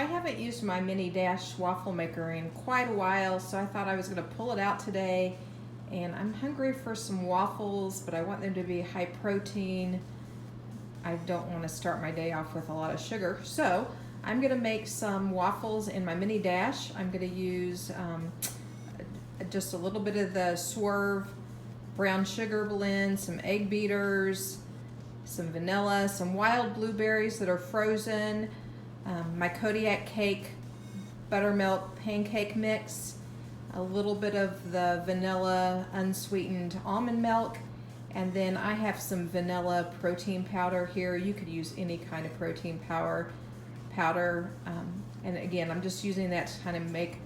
I haven't used my mini dash waffle maker in quite a while, so I thought I was going to pull it out today. And I'm hungry for some waffles, but I want them to be high protein. I don't want to start my day off with a lot of sugar. So I'm going to make some waffles in my mini dash. I'm going to use just a little bit of the Swerve brown sugar blend, some egg beaters, some vanilla, some wild blueberries that are frozen, my Kodiak cake buttermilk pancake mix, a little bit of the vanilla unsweetened almond milk, and then I have some vanilla protein powder here. You could use any kind of protein powder. And again, I'm just using that to kind of make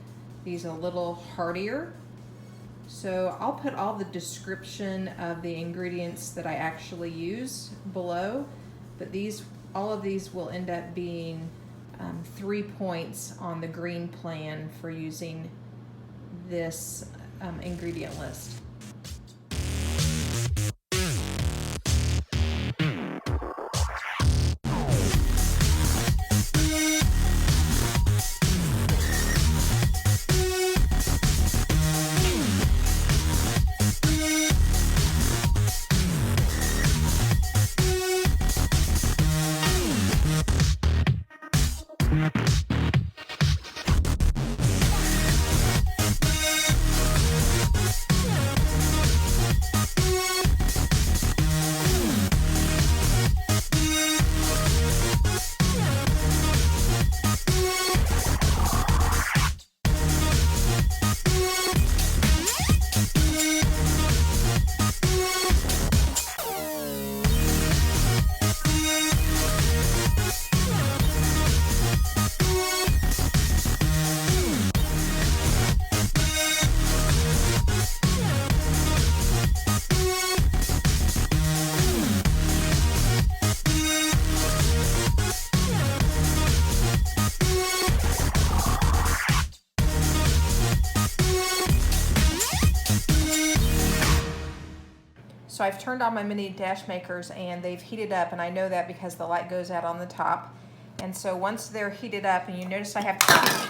these a little heartier. So I'll put all the description of the ingredients that I actually use below, but all of these will end up being 3 points on the green plan for using this ingredient list. So I've turned on my mini dash makers and they've heated up, and I know that because the light goes out on the top. And so once they're heated up, and you notice I have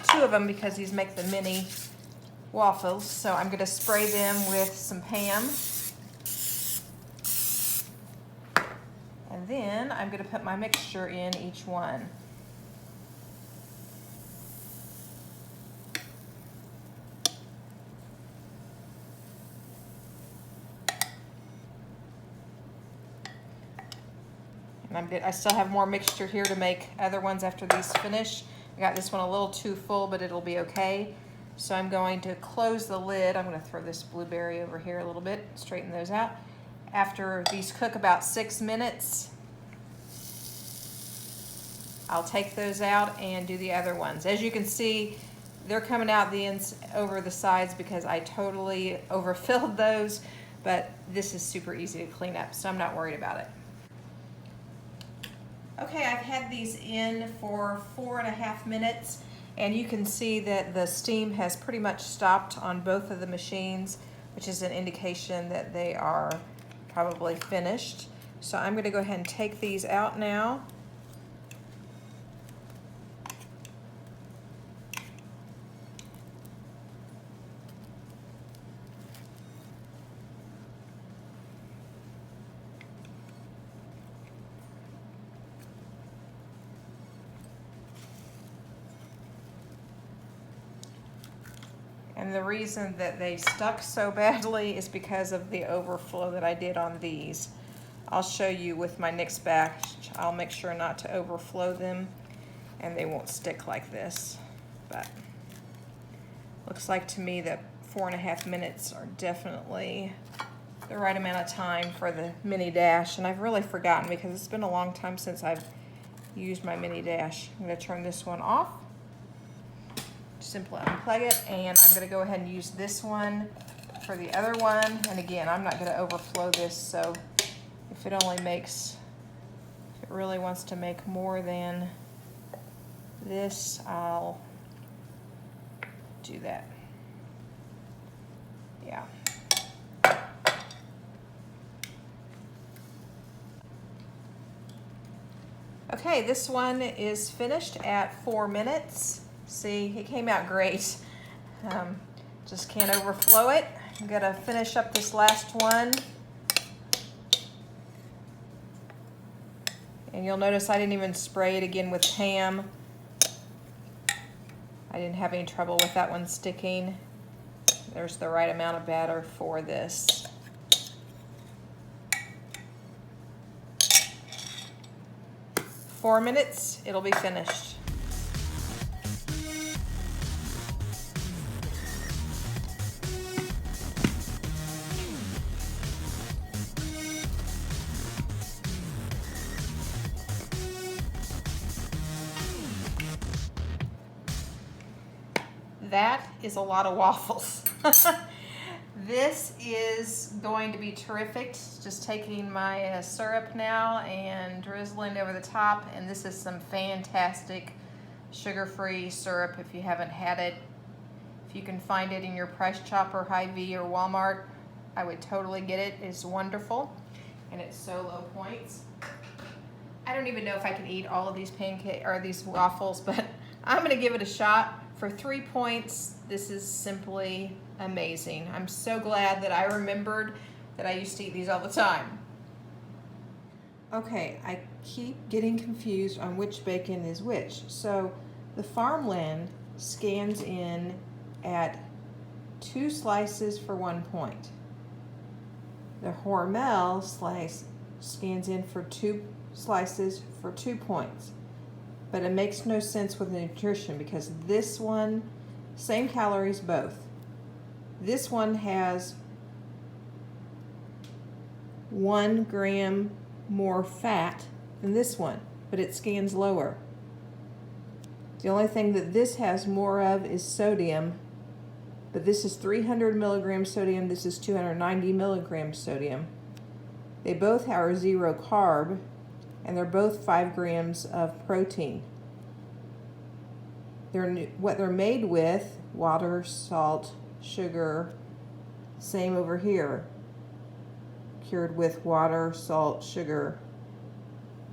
two of them because these make the mini waffles, so I'm going to spray them with some Pam. And then I'm going to put my mixture in each one. And I still have more mixture here to make other ones after these finish. I got this one a little too full, but it'll be okay. So I'm going to close the lid. I'm going to throw this blueberry over here a little bit, straighten those out. After these cook about 6 minutes, I'll take those out and do the other ones. As you can see, they're coming out the ends over the sides because I totally overfilled those, but this is super easy to clean up, so I'm not worried about it. Okay, I've had these in for 4.5 minutes, and you can see that the steam has pretty much stopped on both of the machines, which is an indication that they are probably finished. So I'm going to go ahead and take these out now. And the reason that they stuck so badly is because of the overflow that I did on these. I'll show you with my next batch. I'll make sure not to overflow them and they won't stick like this. But looks like to me that 4.5 minutes are definitely the right amount of time for the mini dash. And I've really forgotten because it's been a long time since I've used my mini dash. I'm going to turn this one off. Simply unplug it, and I'm going to go ahead and use this one for the other one. And again, I'm not going to overflow this, so if it really wants to make more than this, I'll do that. Yeah. Okay, this one is finished at 4 minutes. See, it came out great. Just can't overflow it. I'm gonna finish up this last one. And you'll notice I didn't even spray it again with Pam. I didn't have any trouble with that one sticking. There's the right amount of batter for this. Four minutes, it'll be finished. That is a lot of waffles. This is going to be terrific. Just taking my syrup now and drizzling over the top, and this is some fantastic sugar-free syrup if you haven't had it. If you can find it in your Price Chopper, Hy-Vee, or Walmart, I would totally get it. It's wonderful, and it's so low points. I don't even know if I can eat all of these pancake or these waffles, but I'm gonna give it a shot. For 3 points, this is simply amazing. I'm so glad that I remembered that I used to eat these all the time. Okay, I keep getting confused on which bacon is which. So the Farmland scans in at 2 slices for 1 point. The Hormel slice scans in for 2 slices for 2 points. But it makes no sense with the nutrition because this one, same calories both. This one has 1 gram more fat than this one, but it scans lower. The only thing that this has more of is sodium, but this is 300 milligrams sodium, this is 290 milligrams sodium. They both are 0 carb, and they're both 5 grams of protein. What they're made with, water, salt, sugar, same over here. Cured with water, salt, sugar.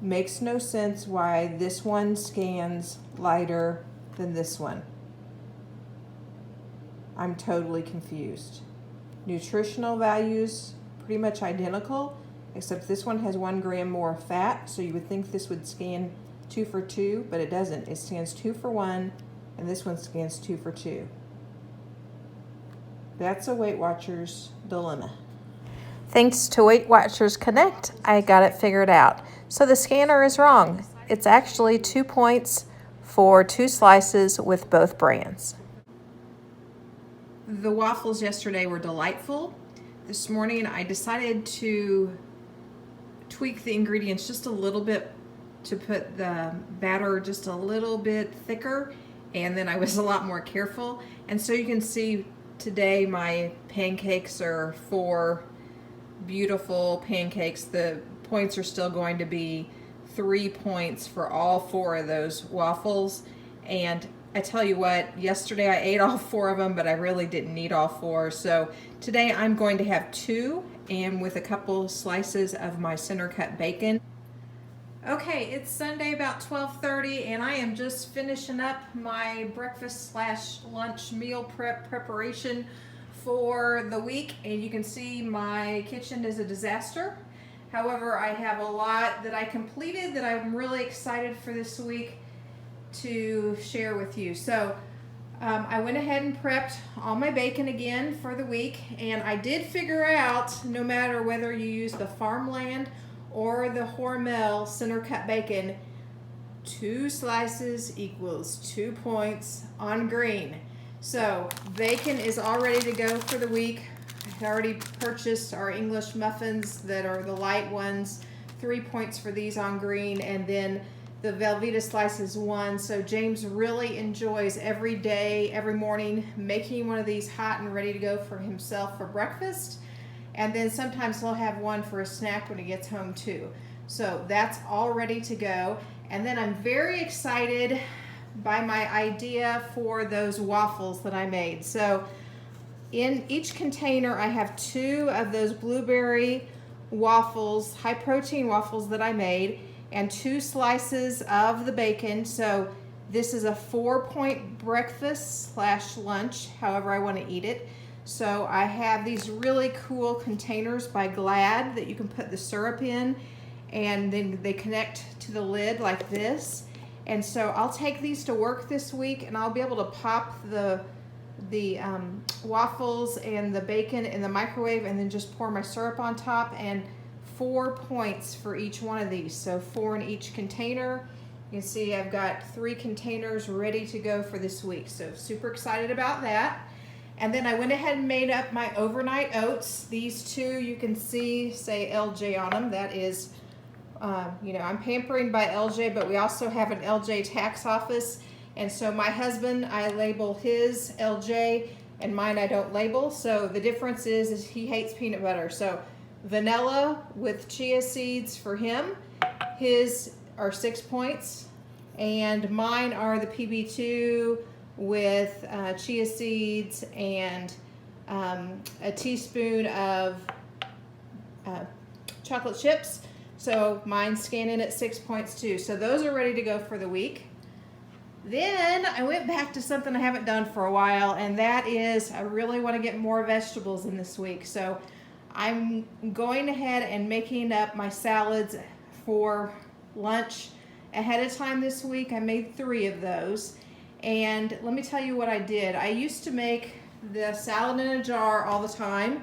Makes no sense why this one scans lighter than this one. I'm totally confused. Nutritional values, pretty much identical, except this one has 1 gram more fat, so you would think this would scan 2 for 2, but it doesn't. It scans 2 for 1, and this one scans 2 for 2. That's a Weight Watchers dilemma. Thanks to Weight Watchers Connect, I got it figured out. So the scanner is wrong. It's actually 2 points for 2 slices with both brands. The waffles yesterday were delightful. This morning I decided to tweak the ingredients just a little bit to put the batter just a little bit thicker, and then I was a lot more careful. And so you can see today my pancakes are 4 beautiful pancakes. The points are still going to be 3 points for all 4 of those waffles. And I tell you what, yesterday I ate all 4 of them, but I really didn't need all 4. So today I'm going to have 2, and with a couple slices of my center cut bacon. Okay, it's Sunday about 12:30, and I am just finishing up my breakfast/lunch meal preparation for the week, and you can see my kitchen is a disaster. However, I have a lot that I completed that I'm really excited for this week to share with you. So I went ahead and prepped all my bacon again for the week, and I did figure out, no matter whether you use the Farmland or the Hormel center cut bacon, 2 slices equals 2 points on green. So bacon is all ready to go for the week. I already purchased our English muffins that are the light ones, 3 points for these on green, and then the Velveeta slices 1. So James really enjoys every day, every morning, making one of these hot and ready to go for himself for breakfast. And then sometimes he'll have one for a snack when he gets home too. So that's all ready to go. And then I'm very excited by my idea for those waffles that I made. So in each container I have 2 of those blueberry waffles, high protein waffles that I made. and 2 slices of the bacon. So this is a 4-point breakfast / lunch, however I want to eat it. So I have these really cool containers by Glad that you can put the syrup in, and then they connect to the lid like this. And so I'll take these to work this week, and I'll be able to pop the waffles and the bacon in the microwave and then just pour my syrup on top, and 4 points for each one of these. So 4 in each container. You can see I've got 3 containers ready to go for this week. So super excited about that. And then I went ahead and made up my overnight oats. These 2 you can see say LJ on them. That is, I'm pampering by LJ, but we also have an LJ tax office. And so my husband, I label his LJ, and mine I don't label. So the difference is he hates peanut butter. So vanilla with chia seeds for him. His are 6 points, and mine are the PB2 with chia seeds and a teaspoon of chocolate chips. So mine's scanning at 6 points too. So those are ready to go for the week. Then I went back to something I haven't done for a while, and that is I really want to get more vegetables in this week. So I'm going ahead and making up my salads for lunch ahead of time this week. I made 3 of those. And let me tell you what I did. I used to make the salad in a jar all the time,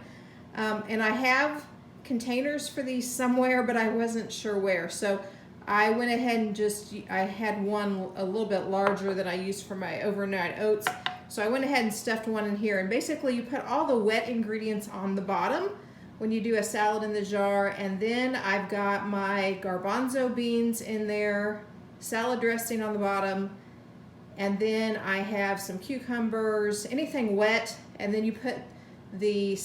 and I have containers for these somewhere, but I wasn't sure where. So I went ahead and I had one a little bit larger that I used for my overnight oats. So I went ahead and stuffed one in here. And basically you put all the wet ingredients on the bottom when you do a salad in the jar. And then I've got my garbanzo beans in there, salad dressing on the bottom. And then I have some cucumbers, anything wet. And then you put the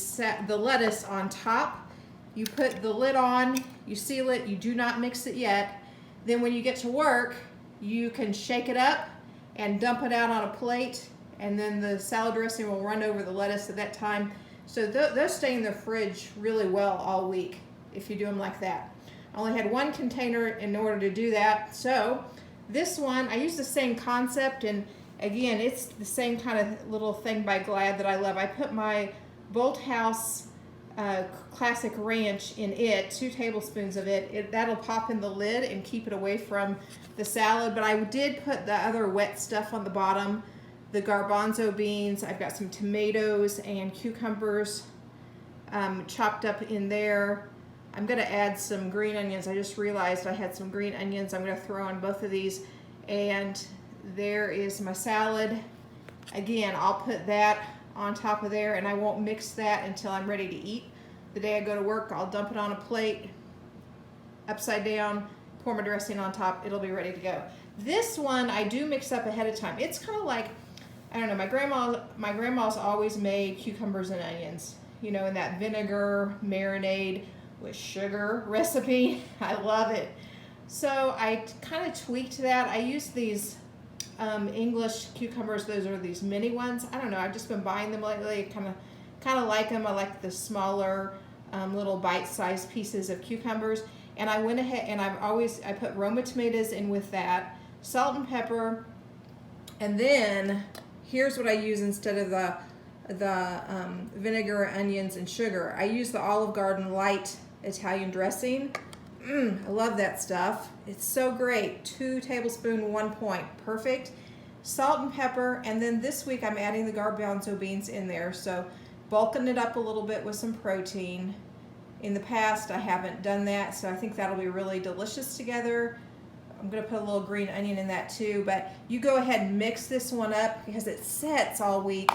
lettuce on top. You put the lid on, you seal it, you do not mix it yet. Then when you get to work, you can shake it up and dump it out on a plate, and then the salad dressing will run over the lettuce at that time. So those stay in the fridge really well all week if you do them like that. I only had 1 container in order to do that. So this one, I use the same concept, and again, it's the same kind of little thing by Glad that I love. I put my Bolthouse classic ranch in it, 2 tablespoons of it. That'll pop in the lid and keep it away from the salad. But I did put the other wet stuff on the bottom, the garbanzo beans. I've got some tomatoes and cucumbers chopped up in there. I'm going to add some green onions. I just realized I had some green onions. I'm going to throw in both of these. And there is my salad. Again, I'll put that on top of there, and I won't mix that until I'm ready to eat. The day I go to work, I'll dump it on a plate, upside down, pour my dressing on top. It'll be ready to go. This one I do mix up ahead of time. It's kind of like, I don't know, my grandma's always made cucumbers and onions, in that vinegar marinade with sugar recipe. I love it. So I kind of tweaked that. I used these English cucumbers. Those are these mini ones. I don't know, I've just been buying them lately. Kind of like them. I like the smaller little bite-sized pieces of cucumbers. And I went ahead and I put Roma tomatoes in with that, salt and pepper, and then here's what I use instead of the vinegar, onions, and sugar. I use the Olive Garden light Italian dressing. I love that stuff. It's so great. 2 tablespoons, 1 point. Perfect. Salt and pepper. And then this week I'm adding the garbanzo beans in there. So bulking it up a little bit with some protein. In the past I haven't done that, so I think that'll be really delicious together. I'm going to put a little green onion in that too. But you go ahead and mix this one up because it sets all week,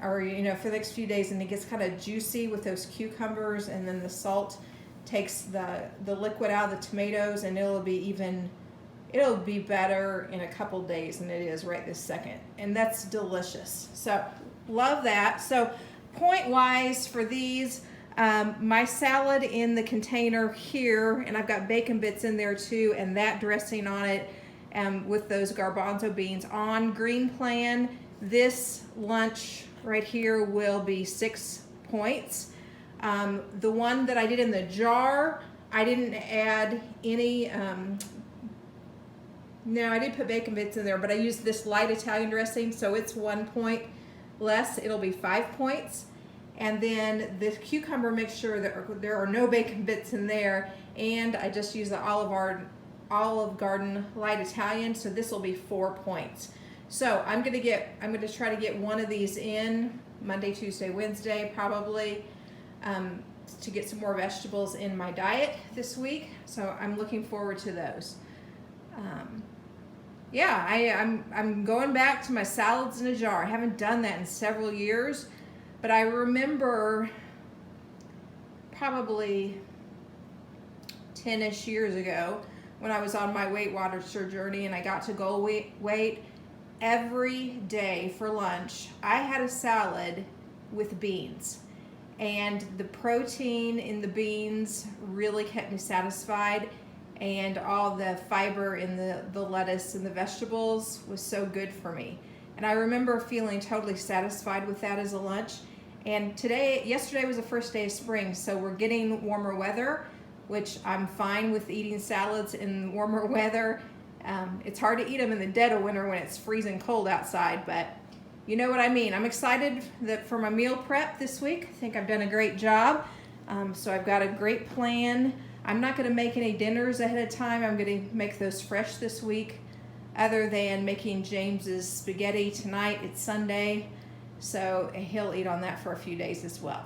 or for the next few days, and it gets kind of juicy with those cucumbers, and then the salt takes the liquid out of the tomatoes, and it'll be better in a couple days than it is right this second. And that's delicious. So love that. So point wise for these, my salad in the container here, and I've got bacon bits in there too, and that dressing on it with those garbanzo beans on green plan. This lunch right here will be 6 points. The one that I did in the jar, I didn't add any No, I did put bacon bits in there, but I used this light Italian dressing, so it's 1 point less. It'll be 5 points. And then the cucumber, make sure that there are no bacon bits in there. And I just use the Olive Garden light Italian, so this will be 4 points. So I'm gonna try to get one of these in Monday, Tuesday, Wednesday, probably, to get some more vegetables in my diet this week. So I'm looking forward to those. Yeah, I'm going back to my salads in a jar. I haven't done that in several years, but I remember probably 10-ish years ago when I was on my Weight Watchers journey and I got to goal weight. Every day for lunch, I had a salad with beans, and the protein in the beans really kept me satisfied, and all the fiber in the lettuce and the vegetables was so good for me. And I remember feeling totally satisfied with that as a lunch. And yesterday was the first day of spring, so we're getting warmer weather, which I'm fine with eating salads in warmer weather. It's hard to eat them in the dead of winter when it's freezing cold outside, but you know what I mean. I'm excited for my meal prep this week. I think I've done a great job. So I've got a great plan. I'm not going to make any dinners ahead of time. I'm going to make those fresh this week, other than making James's spaghetti tonight. It's Sunday, so he'll eat on that for a few days as well.